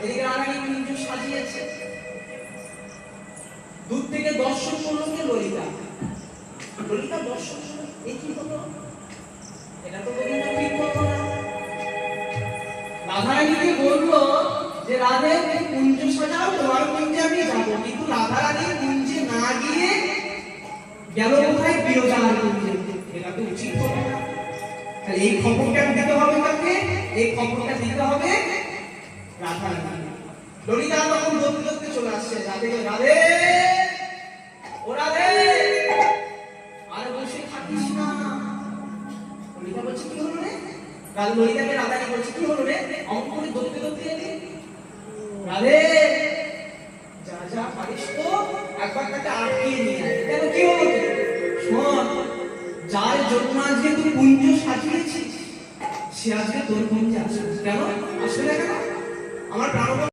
এদিকে রানী কুঞ্জ সাজিয়েছে, দূর থেকে দর্শন করলো কে? ললিতা। ললিতা দর্শন করলো, এ কি হলো? এটা তো গোবিন্দ ঠিক করলো না। রাধারানীকে বললো যে রাধে কুঞ্জ সাজাও, তোমার কুঞ্জে আমি যাবো, কিন্তু রাধারানী কুঞ্জে না গিয়ে গেল কোথায়? বিরজার কুঞ্জে। এটা তো উচিত হলো না। তাহলে এই খবরটা দিতে হবে কাকে? এই খবরটা দিতে হবে রাধারানী। ললিতা তখন দৌড়তে দৌড়তে চলে আসছে, রাধে রাধে, ও রাধে, আরে বসে থাকিস না। ললিতা বলছে কি হলো রে? ললিতাকে রাধারানী বলছে কি হলো রে? অমন করে দৌড়তে দৌড়তে এলি? রাধে যা যা পারিস তো একবার তাকে আটকিয়ে নিয়ে আয়। কেন, কি হলো? শোন, যার জন্য আজকে তুই কুঞ্জ সাজিয়েছিস সে আজকে তোর কুঞ্জে আসবে। কেন আসবে না? কেন? আমার